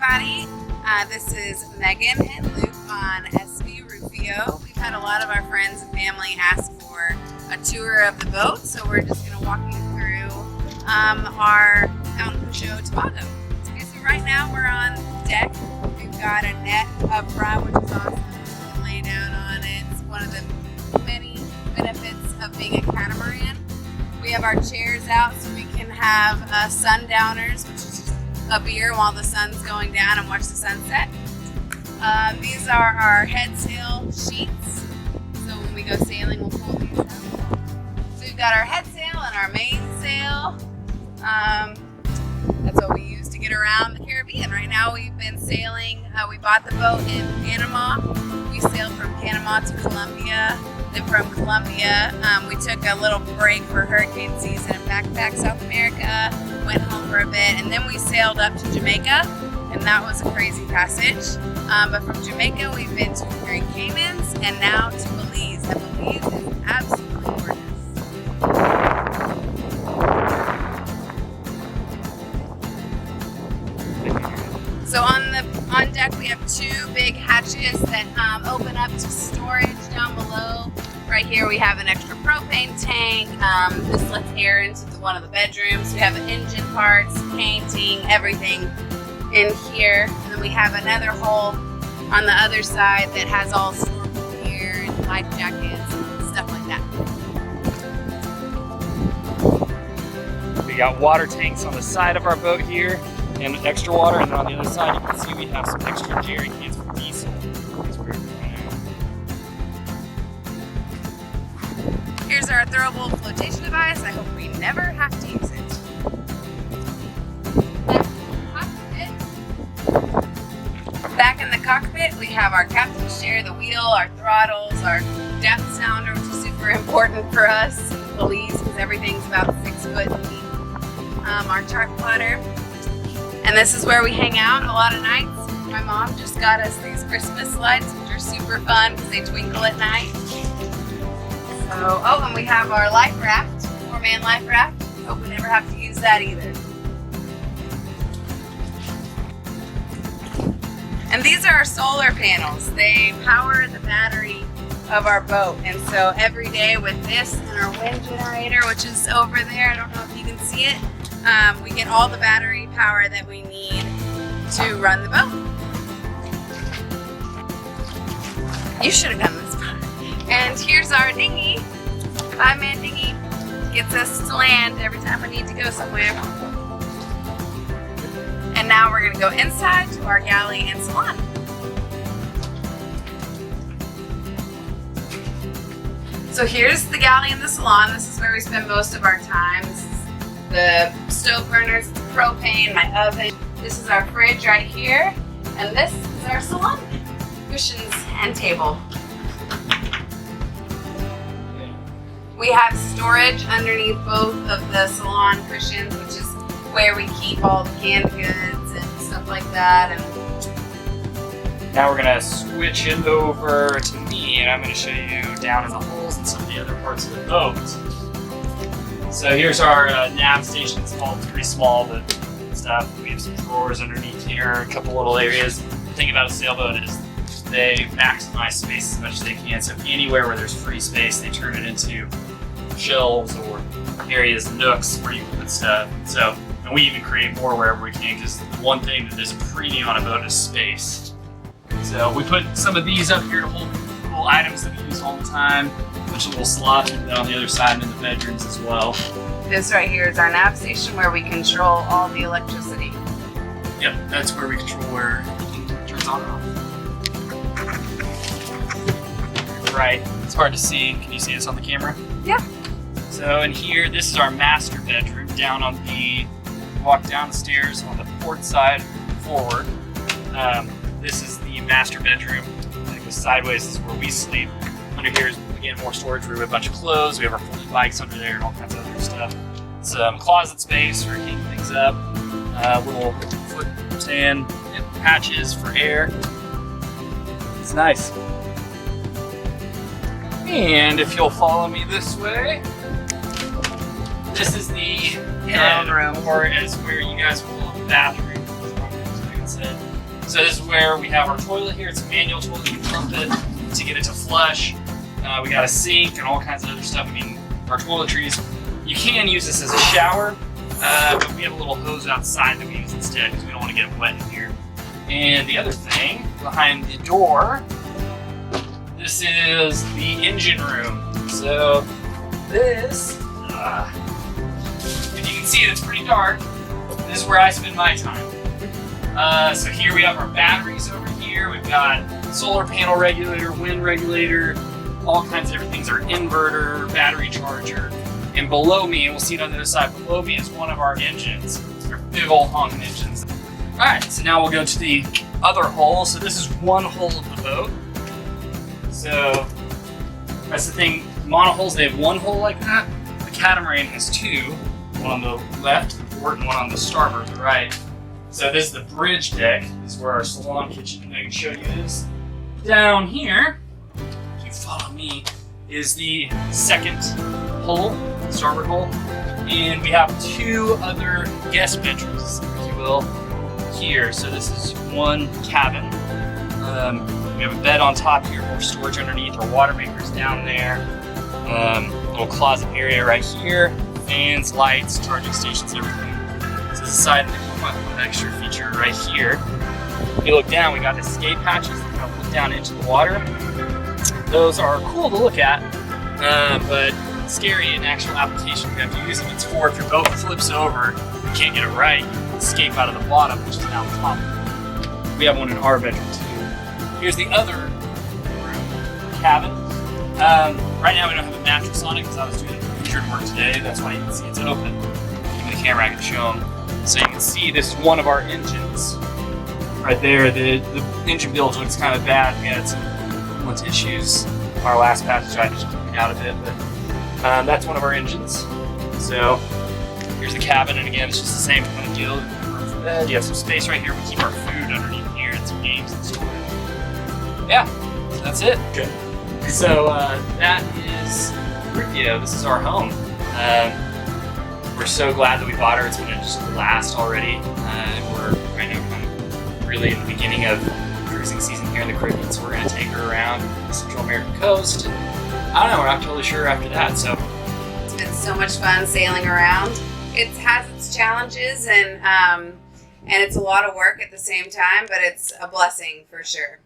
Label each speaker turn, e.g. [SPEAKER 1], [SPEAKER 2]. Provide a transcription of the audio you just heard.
[SPEAKER 1] everybody. This is Megan and Luke on SV Rufio. We've had a lot of our friends and family ask for a tour of the boat, so we're just going to walk you through our Mountain Peugeot Tobago. Okay, so right now we're on deck. We've got a net up front, which is awesome. You can lay down on it. It's one of the many benefits of being a catamaran. We have our chairs out so we can have sundowners, which is just a beer while the sun's going down and watch the sunset. These are our head sail sheets. So when we go sailing, we'll pull these up. So we've got our head sail and our main sail. That's what we use to get around the Caribbean. Right now we've been sailing. We bought the boat in Panama. We sailed from Panama to Colombia. Then from Colombia, we took a little break for hurricane season and backpacked South America, went home for a bit, and then we sailed up to Jamaica, and that was a crazy passage. But from Jamaica, we've been to Grand Caymans, and now to Belize, and Belize is absolutely gorgeous. So on deck we have two big hatches that open up to storage down below. Right here we have an extra propane tank. This lets air into one of the bedrooms. We have engine parts, painting, everything in here. And then we have another hole on the other side that has all snorkel gear and life jackets and stuff like that.
[SPEAKER 2] We got water tanks on the side of our boat here and extra water, and then on the other side you can see we have some extra jerry cans for diesel.
[SPEAKER 1] Here's our throwable flotation device. I hope we never have to use it. Back in the cockpit, we have our captain's chair, the wheel, our throttles, our depth sounder, which is super important for us in Belize because everything's about 6 foot deep. Our chart plotter. And this is where we hang out a lot of nights. My mom just got us these Christmas lights, which are super fun because they twinkle at night. So, oh, and we have our life raft, 4-man life raft. Hope we never have to use that either. And these are our solar panels. They power the battery of our boat. And so every day with this and our wind generator, which is over there, I don't know if you can see it, we get all the battery power that we need to run the boat. You should have done this part. And here's our dinghy, 5-man dinghy. Gets us to land every time we need to go somewhere. And now we're gonna go inside to our galley and salon. So here's the galley and the salon. This is where we spend most of our time. This is the stove burners, the propane, my oven. This is our fridge right here. And this is our salon, cushions and table. We have storage underneath both of the salon cushions, which is where we keep all the canned goods and stuff like that. And
[SPEAKER 2] now we're gonna switch it over to me, and I'm gonna show you down in the holes and some of the other parts of the boat. So here's our nav station. It's all pretty small, but stuff. We have some drawers underneath here, a couple little areas. The thing about a sailboat is they maximize space as much as they can. So anywhere where there's free space, they turn it into shelves or areas, nooks where you can put stuff. So, and we even create more wherever we can, because one thing that is a premium on a boat is space. So we put some of these up here to hold little items that we use all the time. A bunch of little slots on the other side and in the bedrooms as well.
[SPEAKER 1] this right here is our nav station where we control all the electricity.
[SPEAKER 2] Yep, that's where we control where everything turns on and off. Right, it's hard to see. Can you see this on the camera?
[SPEAKER 1] Yeah.
[SPEAKER 2] So in here, this is our master bedroom. Down on the, walk down the stairs on the port side forward. This is the master bedroom. It goes sideways, this is where we sleep. Under here is, again, more storage. We have a bunch of clothes. We have our folding bikes under there and all kinds of other stuff. Some closet space for hanging things up. Little foot stand and hatches for air. It's nice. And if you'll follow me this way, this is the head room, or as where you guys will call the bathroom, as I said. So this is where we have our toilet here. It's a manual toilet. You pump it to get it to flush. We got a sink and all kinds of other stuff. I mean, our toiletries. You can use this as a shower, but we have a little hose outside that we use instead because we don't want to get it wet in here. And the other thing, behind the door, this is the engine room. So this, if you can see it, it's pretty dark. This is where I spend my time. So here we have our batteries over here. We've got solar panel regulator, wind regulator, all kinds of different things. Our inverter, battery charger. And below me, and we'll see it on the other side, below me is one of our engines. They're big old honking engines. All right, so now we'll go to the other hull. So this is one hull of the boat. So that's the thing, monohulls, they have one hull like that. The catamaran has two, one on the left, the port, and one on the starboard, the right. So this is the bridge deck. This is where our salon kitchen, I can show you, is. Down here, if you follow me, is the second hull, starboard hull. And we have two other guest bedrooms, if you will, here. So this is one cabin. We have a bed on top here, more storage underneath. Our water maker's down there. Little closet area right here. Fans, lights, charging stations, everything. So this is side one extra feature right here. If you look down, we got escape hatches that kind of look down into the water. Those are cool to look at, but scary in actual application. You have to use them. It's for if your boat flips over, you can't get it right, you can escape out of the bottom, which is now the top. We have one in our bedroom too. Here's the other room, cabin. Right now we don't have a mattress on it because I was doing featured work today. That's why you can see it's open. Give me the camera, I can show them. So you can see this is one of our engines. Right there, the engine build looks kind of bad. We had some coolant issues. Our last passage, I just cleaned out of it, but that's one of our engines. So here's the cabin, and again, it's just the same kind of deal. Room for bed. You have some space right here. We keep our food underneath here and some games and storage. Yeah, so that's it. Good. So that is Rufio. This is our home. We're so glad that we bought her. It's been just a blast already. We're right now kind of really in the beginning of cruising season here in the Caribbean, so we're going to take her around the Central American coast. And I don't know, we're not totally sure after that. So
[SPEAKER 1] it's been so much fun sailing around. It has its challenges and it's a lot of work at the same time, but it's a blessing for sure.